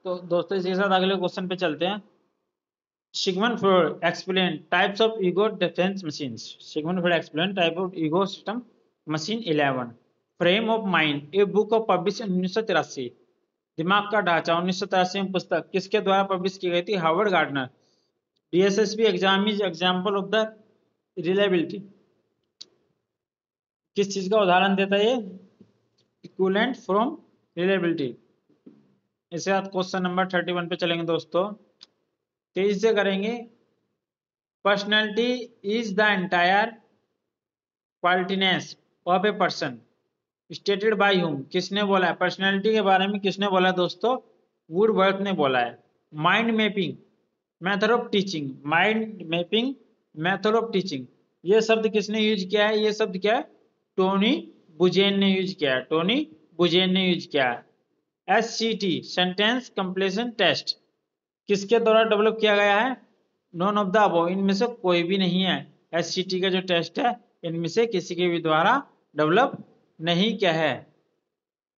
तो दोस्तों इसी के साथ अगले क्वेश्चन पे चलते हैं। Sigmund Freud explain types of ego defence machines. Sigmund Freud explain type of ego system machine 11। Frame of mind a book of publish 1983। दिमाग का ढांचा 1983 में पुस्तक किसके द्वारा पब्लिश की गई थी? Harvard gardener. DSSB exam is example of the reliability, किस चीज का उदाहरण देता है ये? Equivalent from reliability. इसके बाद क्वेश्चन नंबर 31 पे चलेंगे दोस्तों, तेजी से करेंगे। Personality is the entire qualitiness of a person stated by whom, किसने बोला है? पर्सनैलिटी के बारे में किसने बोला है दोस्तों? वुडवर्थ ने बोला है। Mind mapping method of teaching, mind mapping method of teaching, ये शब्द किसने यूज किया है? ये शब्द क्या है? टोनी बुजेन ने यूज किया है। टोनी बुजेन ने यूज किया है। SCT सेंटेंस कंप्लीशन टेस्ट किसके द्वारा डेवलप किया गया है? नॉन ऑफ द अबव, इनमें से कोई भी नहीं है। SCT का जो टेस्ट है इनमें से किसी के भी द्वारा डेवलप नहीं किया है।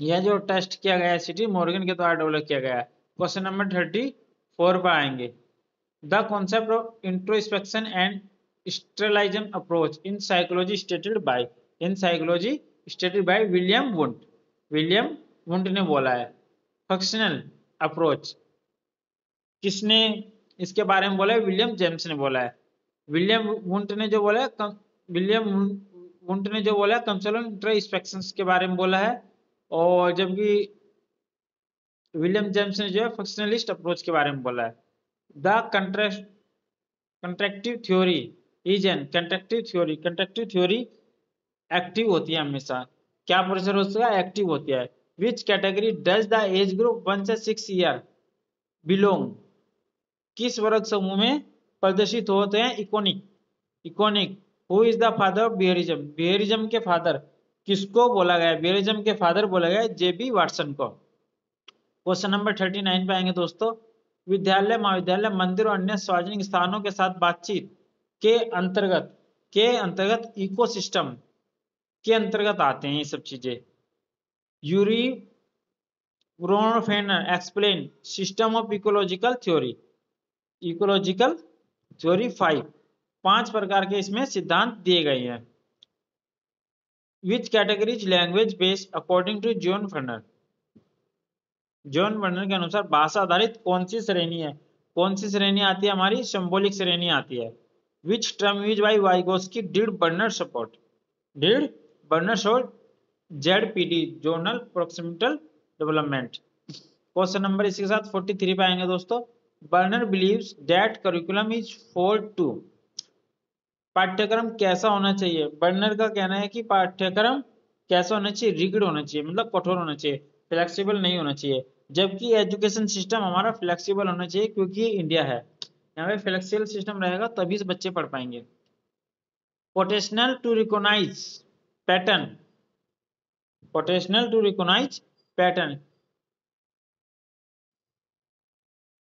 यह जो टेस्ट किया गया है SCT मॉर्गन के द्वारा डेवलप किया गया है। क्वेश्चन नंबर 34 पर आएंगे। The concept of introspection and structuralism approach in psychology stated by William Wundt. William Wundt ने बोला है। फंक्शनल अप्रोच किसने इसके बारे में बोला है? विलियम जेम्स ने बोला है। विलियम वुंट ने जो बोला है कंसेप्ट इंट्रोस्पेक्शन के बारे में बोला है, और जबकि विलियम जेम्स ने जो है फंक्शनलिस्ट अप्रोच के बारे में बोला है। The contractive theory is an contractive theory active होती है हमेशा। क्या प्रोसेस होता है? एक्टिव होती है। Which category does the age group 1 से 6 ईयर बिलोंग, किस वर्ग समूह में प्रदर्शित होते हैं? Iconic. Who is the father of behaviourism, behaviourism के फादर किसको बोला गया? बिहेवियरिज्म के फादर बोला गया JB वाटसन को। क्वेश्चन नंबर 39 पे आएंगे दोस्तों। विद्यालय महाविद्यालय मंदिर और अन्य सार्वजनिक स्थानों के साथ बातचीत के अंतर्गत इकोसिस्टम के अंतर्गत आते हैं ये सब चीजें। Urie Bronfenbrenner explain system of ecological theory. Ecological theory 5 प्रकार के इसमें सिद्धांत दिए गए हैं। Which categories language based according to John Werner. John Werner के अनुसार भाषा आधारित कौन सी श्रेणी है? कौन सी श्रेणी आती है हमारी? सिंबॉलिक श्रेणी आती है। Which term use by Vygotsky did Bruner support ZPD zonal proximal development. Question number इसके साथ 43 पे आएंगे दोस्तों। Bruner believes that curriculum is for to, पाठ्यक्रम कैसा होना चाहिए? बर्नर का कहना है कि पाठ्यक्रम कैसा होना चाहिए? रिगिड होना चाहिए, मतलब कठोर होना चाहिए, फ्लेक्सिबल नहीं होना चाहिए। जबकि एजुकेशन सिस्टम हमारा फ्लेक्सिबल होना चाहिए, क्योंकि ये इंडिया है, यहाँ पे फ्लेक्सिबल सिस्टम रहेगा तभी से बच्चे पढ़ पाएंगे। Potential to recognise pattern, potential to recognise pattern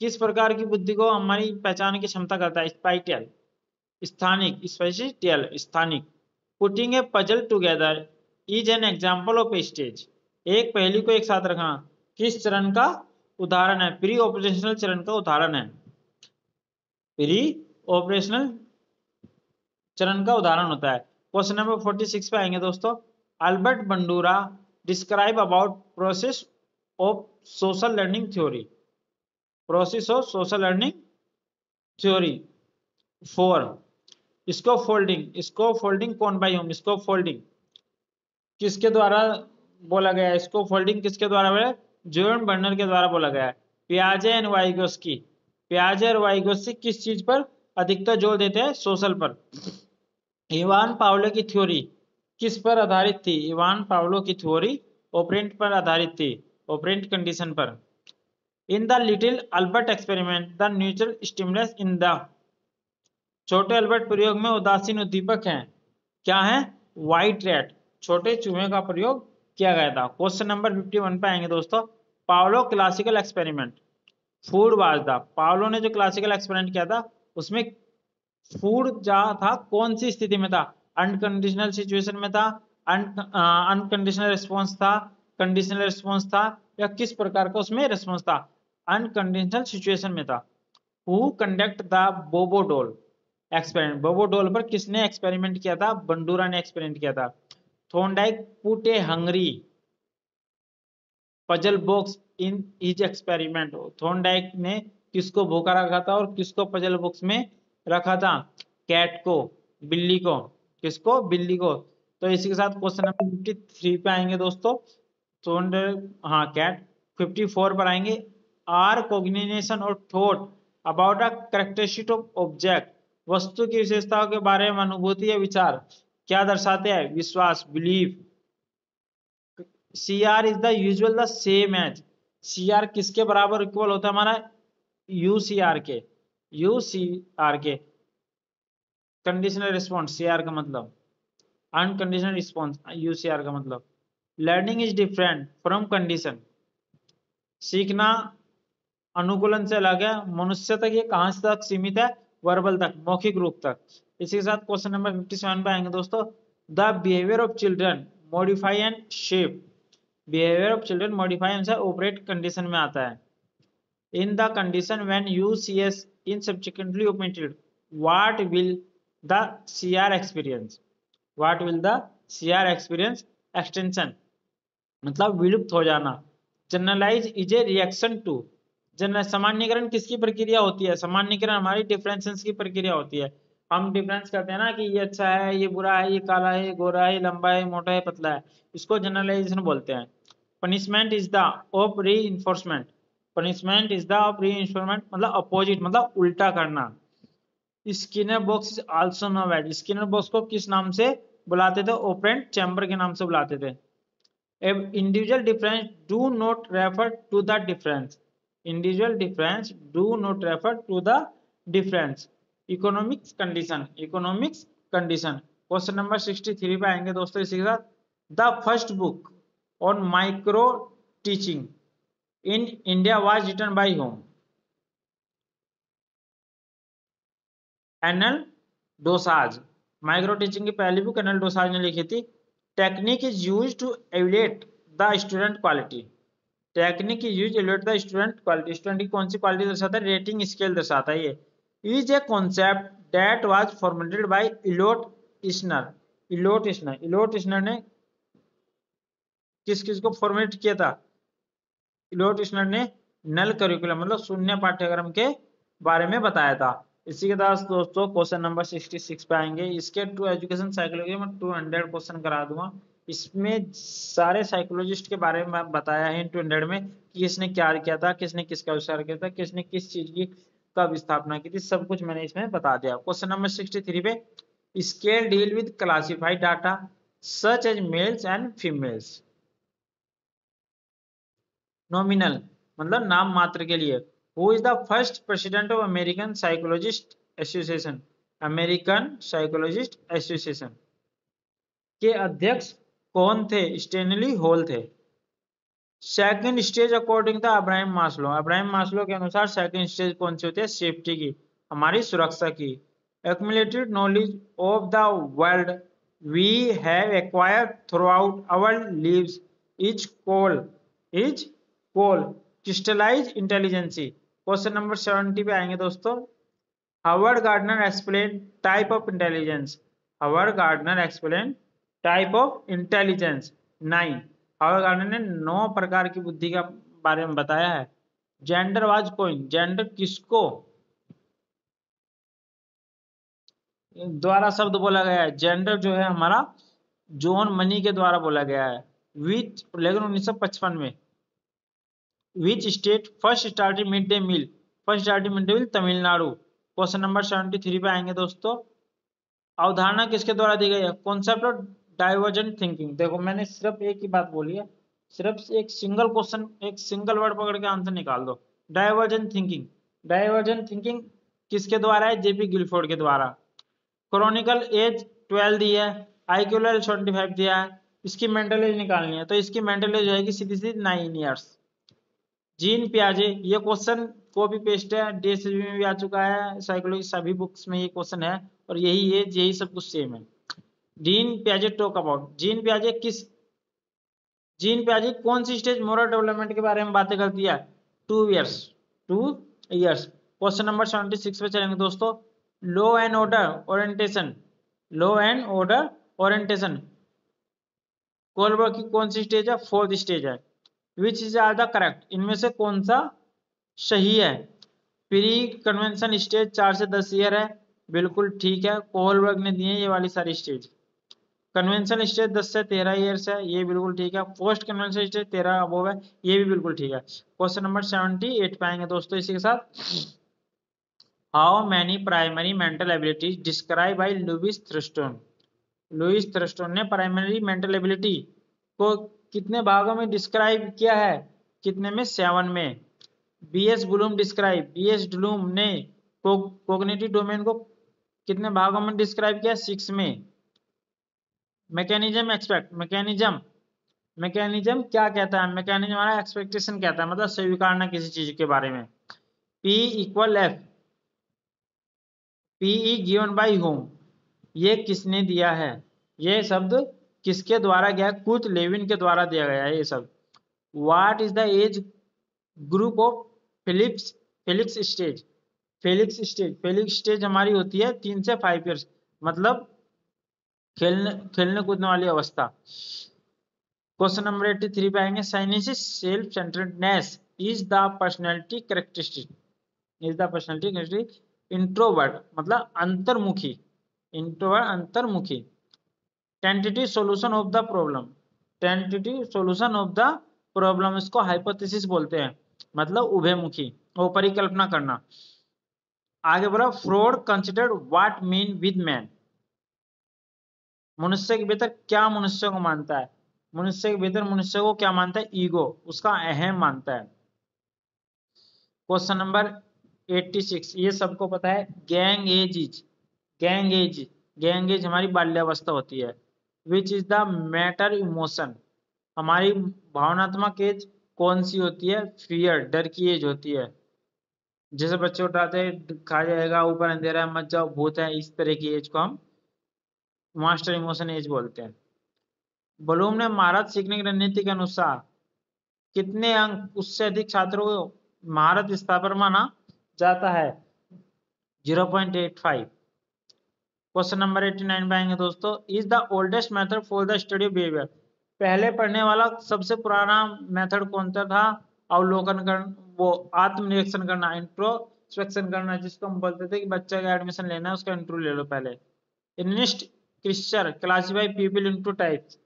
किस प्रकार की बुद्धि को हमारी पहचान की क्षमता करता है? स्पाइटियल, स्थानिक, स्पेसिटियल स्थानिक। Putting a puzzle together is an example of a stage, एक पहेली को एक साथ रखना किस चरण का उदाहरण है? प्री ऑपरेशनल चरण का उदाहरण है। प्री ऑपरेशनल चरण का उदाहरण होता है। क्वेश्चन नंबर 46 पे आएंगे दोस्तों। Albert Bandura describe about process of social learning theory. Process of social learning theory 4। Scope folding कौन बाय होम? स्कोप फोल्डिंग किसके द्वारा बोला गया है? स्कोप फोल्डिंग किसके द्वारा बोला? जॉन बर्नर के द्वारा बोला गया है। पियाजे एंड वाइगोस्की, पियाजे और वाइगोस्की किस चीज पर अधिकतर जोर देते हैं? सोशल पर। इवान पावलो की थ्योरी किस पर आधारित थी? इवान पावलो की थ्योरी ऑपरेंट पर आधारित थी, ऑपरेंट कंडीशन पर। In the little Albert experiment the neutral stimulus in the, छोटे अल्बर्ट प्रयोग में उदासीन उद्दीपक हैं, क्या है? व्हाइट रैट, छोटे चूहे का प्रयोग किया गया था। क्वेश्चन नंबर 51 पे आएंगे दोस्तों। Pavlov classical experiment food was the, Pavlov ने जो क्लासिकल एक्सपेरिमेंट किया था उसमें फूड जहां था कौन सी स्थिति में था? अनकंडीशनल सिचुएशन में था, अनकंडीशनल रिस्पॉन्स था, कंडीशनल रिस्पॉन्स था, या किस प्रकार का उसमें रिस्पॉन्स था? अनकंडीशनल सिचुएशन में था। हु कंडक्ट द बोबोडोल एक्सपेरिमेंट, बोबोडोल पर किसने एक्सपेरिमेंट किया था? बंडूरा ने एक्सपेरिमेंट किया था। Thorndike put A Hungary puzzle box in his experiment, Thorndike ने किसको भूखा रखा था और किसको पजल बॉक्स में रखा था? कैट को, बिल्ली को। किसको? बिल्ली को। तो इसी के साथ क्वेश्चन नंबर 53 पे आएंगे दोस्तों। हाँ कैट। 54 पर आएंगे। आर कोग्निशन और thought about a characteristic of object, वस्तु की विशेषताओं के बारे में अनुभूति या विचार क्या दर्शाते हैं? विश्वास, belief. CR is the usual the same as, CR किसके बराबर इक्वल होता है हमारा? UCR के, UCR के। कंडीशनल रिस्पॉन्स CR का मतलब, अनकंडीशनल रिस्पॉन्स UCR का मतलब। Learning is different from condition, सीखना अनुकूलन से अलग है। मनुष्य तक ये कहां से तक सीमित है? वर्बल तक, मौखिक रूप तक। इसी के साथ क्वेश्चन नंबर 57 पे आएंगे दोस्तों। The behaviour of children modify and shape, behaviour of children modify and operate condition में आता है। In the condition when UCS in subsequently omitted, what will the CR experience? What will the CR experience? Extinction मतलब विलुप्त हो जाना। Generalise is a reaction to, general सामान्यकरण किसकी प्रक्रिया होती है? सामान्यकरण हमारी डिफरेंसेस की प्रक्रिया होती है। हम डिफरेंस करते हैं ना कि ये अच्छा है, ये बुरा है, ये काला है, ये गोरा है, ये लंबा है, मोटा है, पतला है, इसको जनरलाइजेशन बोलते हैं। Punishment is the of reinforcement, punishment is the of reinforcement मतलब अपोजिट, मतलब उल्टा करना। Skinner box is also known as, Skinner box को किस नाम से बुलाते थे? ओपेरेंट चैम्बर के नाम से बुलाते थे। Individual difference do not refer to the difference, individual difference do not refer to the difference. Economics condition, economics condition. Question number 63 पे आएंगे दोस्तों इसी के साथ। The first book on micro teaching in India was written by whom? NL Dosajh. Micro teaching की पहली book NL Dosajh ने लिखी थी। Technique is use to evaluate the student quality, technique is use evaluate the student quality, student की कौन सी quality दर्शाता है? Rating scale दर्शाता है। ये is a concept that was formulated by Elliot Eisner, Elliot Eisner, Elliot Eisner ने किस किस को फॉर्मुलेट किया था? इलोट इश्नर ने नल करिकुलम मतलब शून्य पाठ्यक्रम के बारे में बताया था। इसी के साथ दोस्तों क्वेश्चन नंबर 66 पे आएंगे। इसके टू एजुकेशन साइकोलॉजी में 200 क्वेश्चन करा दूंगा। इसमें सारे साइकोलॉजिस्ट के बारे में बताया है इन 200 में कि किसने क्या किया था, किसने किसका आविष्कार किया था, किसने किस चीज की कब स्थापना की थी, सब कुछ मैंने इसमें बता दिया। क्वेश्चन नंबर 63 पे, scale deal with classified data such as males and females. Nominal मतलब नाम मात्र के लिए। Who is the first president of American psychologist association, American psychologist association के अध्यक्ष कौन थे? स्टेनली हॉल थे। Second stage according the Abraham Maslow, Abraham Maslow के अनुसार सेकंड स्टेज कौन सी होती है? सेफ्टी की, हमारी सुरक्षा की। Accumulated knowledge of the world we have acquired throughout our lives is called, is called crystallise intelligence. Question number 70 पे आएंगे दोस्तों। Howard Gardner explain type of intelligence, Howard Gardner explain type of intelligence 9, Howard Gardner ने 9 प्रकार की बुद्धि का बारे में बताया है। जेंडर वाज कोइन, जेंडर किसको द्वारा शब्द बोला गया है? जेंडर जो है हमारा जॉन मनी के द्वारा बोला गया है। विच लेकिन 1955 में। Which state first started mid day meal, first started mid day meal Tamil Nadu. Question number 73 पे आएंगे दोस्तों। अवधारणा किसके द्वारा दी गई है? Concept of divergent thinking. देखो मैंने सिर्फ एक ही बात बोली है, सिर्फ एक सिंगल क्वेश्चन, एक सिंगल वर्ड पकड़ के आंसर निकाल दो। डाइवर्जेंट थिंकिंग, डाइवर्जेंट थिंकिंग किसके द्वारा है? जेपी गिलफोर्ड के द्वारा। क्रॉनिकल एज 12 दी है, IQ लेवल 75 दिया है। इसकी मेंटल एज निकालनी है, तो इसकी मेंटल एज जाएगी सीधी सीधी 9 ईयर्स। जीन पियाजे, ये क्वेश्चन कॉपी पेस्ट है, DSSB में भी आ चुका है, साइकोलॉजी सभी बुक्स में ये क्वेश्चन है, और यही एज यही सब कुछ सेम है। जीन पियाजे टॉक अबाउट, जीन पियाजे किस, जीन पियाजे कौन सी स्टेज मोरल डेवलपमेंट के बारे में बातें करती है? 2 ईयर्स, 2 years। क्वेश्चन नंबर 76 पे चलेंगे दोस्तों। Law and order orientation, law and order orientation Kohlberg की कौन सी स्टेज है? 4th स्टेज है। Which is are the correct, इनमें से कौन सा सही है? प्री कन्वेंशन स्टेज 4 से 10 ईयर है, बिल्कुल ठीक है, कोलबर्ग ने दी है ये वाली सारी स्टेज। कन्वेंशन स्टेज 10 से 13 ईयर्स है, ये बिल्कुल ठीक है। पोस्ट कन्वेंशन स्टेज 13 अबोव है, ये भी बिल्कुल ठीक है। क्वेश्चन नंबर 78 पे आएंगे दोस्तों इसी के साथ। How many primary mental abilities describe by Louis Thurstone. Louis Thurstone ने प्राइमरी मेंटल एबिलिटी को कितने भागों में डिस्क्राइब किया है? कितने में? 7 में। BS Bloom describe, BS Bloom ने कोग्निटिव डोमेन को कितने भागों में डिस्क्राइब किया? 6 में। मैकेनिज्म एक्सपेक्ट, मैकेनिज्म क्या कहता है? मैकेनिज्म हमारा एक्सपेक्टेशन कहता है, मतलब स्वीकारना किसी चीज के बारे में। P equal F, PE given by whom, ये किसने दिया है? ये शब्द किसके द्वारा गया? कुछ लेविन के द्वारा दिया गया है ये शब्द। What is the age group of phallic, phallic stage, phallic stage, phallic stage हमारी होती है 3 से 5 ईयर्स, मतलब खेलने खेलने कूदने वाली अवस्था। क्वेश्चन नंबर 83 पे आएंगे। Sinensis self centredness is the personality characteristic, is the personality characteristic. Introvert मतलब अंतर्मुखी, इंट्रोवर्ट अंतर्मुखी। Tentative solution of the problem, tentative solution of the problem, इसको हाइपोथेसिस बोलते हैं, मतलब उभयमुखी, वो परिकल्पना करना। आगे बोला fraud considered what mean with man, मनुष्य के भीतर क्या मनुष्य को मानता है? मनुष्य के भीतर मनुष्य को क्या मानता है? ईगो, उसका अहम मानता है। क्वेश्चन नंबर 86, ये सबको पता है। Gang as is, gang as, gang as हमारी बाल्यावस्था होती है। Which is the matter emotion, हमारी भावनात्मक एज कौन सी होती है? फियर, डर की एज होती है। जैसे बच्चे उठाते हैं खा जाएगा, ऊपर अंधेरा है, मत जाओ भूत है, इस तरह की एज को हम मास्टर इमोशन एज बोलते हैं। ब्लूम ने महारत सीखने की रणनीति के अनुसार कितने अंक उससे अधिक छात्रों को महारत स्तर पर माना जाता है? 0.85। क्वेश्चन नंबर 89 पे आएंगे दोस्तों। Is the oldest method for the study of behaviour, पहले पढ़ने वाला सबसे पुराना मेथड कौन सा था? अवलोकन कर, वो आत्मनिरीक्षण करना, इंट्रोस्पेक्शन करना, जिसको हम बोलते थे कि बच्चे का एडमिशन लेना है उसका इंटरव्यू ले लो पहले। इनिस्ट क्रिस्चर क्लासिफाई पीपल इनटू टाइप्स,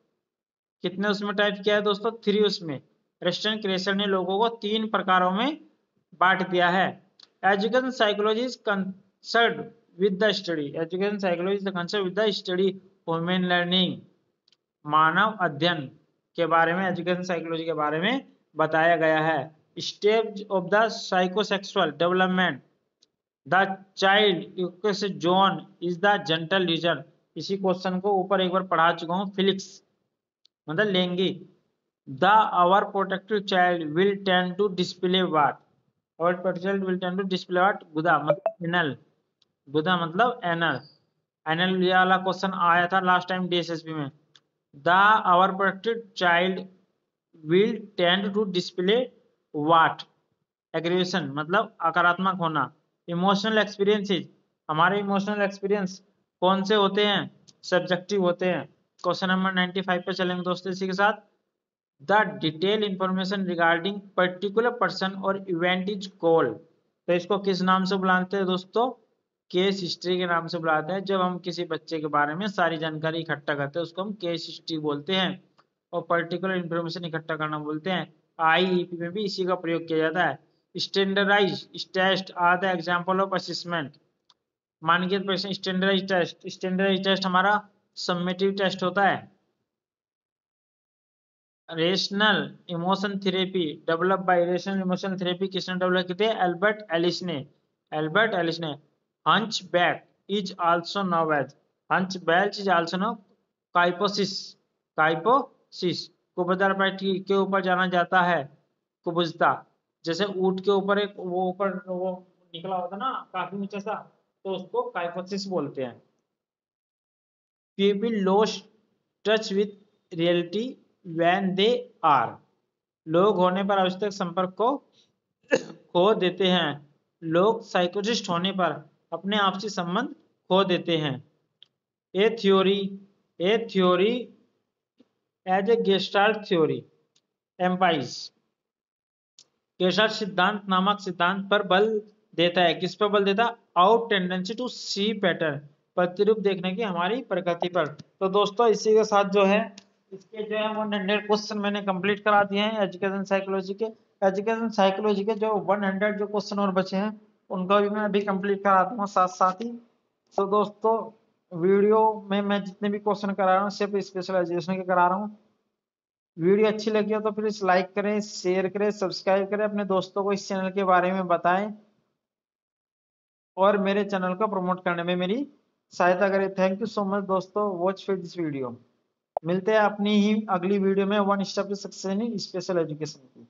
कितने उसमें टाइप किया है दोस्तों? 3 उसमें। रेस्टन क्रेशर ने लोगों को 3 प्रकारों में बांट दिया है। Education psychology is concern with the study, education psychology is concern with the study human learning, मानव अध्ययन के बारे में एजुकेशन साइकोलॉजी के बारे में बताया गया है। Stage of the psychosexual development, the child zone is the genital region, इसी क्वेश्चन को ऊपर एक बार पढ़ा चुका हूँ। फिलिक्स मतलब लेंगी। The overprotective child will tend to display what, overprotective child will tend to display what? गुदा मतलब एनल, गुदा मतलब एनल, एनल ये वाला क्वेश्चन आया था लास्ट टाइम डीएसएसबी में। The overprotective child will tend to display what? Aggravation मतलब आकारात्मक होना। इमोशनल एक्सपीरियंसेस, हमारे इमोशनल एक्सपीरियंस कौन से होते हैं? सब्जेक्टिव होते हैं। क्वेश्चन नंबर 95 पे चलेंगे दोस्तों इसी के साथ। The detail information regarding particular person और इवेंट इज कॉल्ड, तो इसको किस नाम से बुलाते हैं दोस्तों? केस हिस्ट्री के नाम से बुलाते हैं। जब हम किसी बच्चे के बारे में सारी जानकारी इकट्ठा करते हैं उसको हम केस हिस्ट्री बोलते हैं, और पर्टिकुलर इंफॉर्मेशन इकट्ठा करना बोलते हैं। आईईपी में भी इसी का प्रयोग किया जाता है। Standardised test are the example of assessment, मानकीय परीक्षण। स्टैंडर्डाइज्ड टेस्ट, स्टैंडर्डाइज्ड टेस्ट हमारा समेटिव टेस्ट होता है। Rational emotion therapy develop by, rational emotion therapy किसने डेवलप की थी? एल्बर्ट एलिस ने, एल्बर्ट एलिस ने। Hunchback is also known as, hunchback is also known kyphosis, kyphosis कुबजार पैठी के ऊपर जाना जाता है, कुबुजता। जैसे ऊंट के ऊपर एक वो ऊपर वो निकला होता ना काफी ऊंचा सा, तो उसको काइपोसिस बोलते हैं। People lost touch with reality when they are, लोग होने पर आवश्यक संपर्क को खो देते हैं। लोग साइकोजिस्ट होने पर अपने आपसी संबंध खो देते हैं। A theory as a gestalt theory emphasise gestalt सिद्धांत नामक सिद्धांत पर बल देता है। किस पर बल देता है? Out tendency to see pattern, प्रतिरूप देखने की हमारी प्रकृति पर। तो दोस्तों इसी के साथ जो है इसके जो है 100 क्वेश्चन मैंने कंप्लीट करा दिए हैं एजुकेशन साइकोलॉजी के। एजुकेशन साइकोलॉजी के जो 100 जो क्वेश्चन और बचे हैं उनका भी मैं अभी कंप्लीट करा दूंगा साथ साथ ही। तो दोस्तों वीडियो में मैं जितने भी क्वेश्चन करा रहा हूँ सिर्फ स्पेशलाइजेशन के करा रहा हूँ। वीडियो अच्छी लगी हो तो प्लीज लाइक करें, शेयर करें, सब्सक्राइब करें, अपने दोस्तों को इस चैनल के बारे में बताएं और मेरे चैनल को प्रमोट करने में मेरी सहायता करें। थैंक यू सो मच दोस्तों, वॉच फॉर दिस वीडियो। मिलते हैं अपनी ही अगली वीडियो में one step to success in special education की।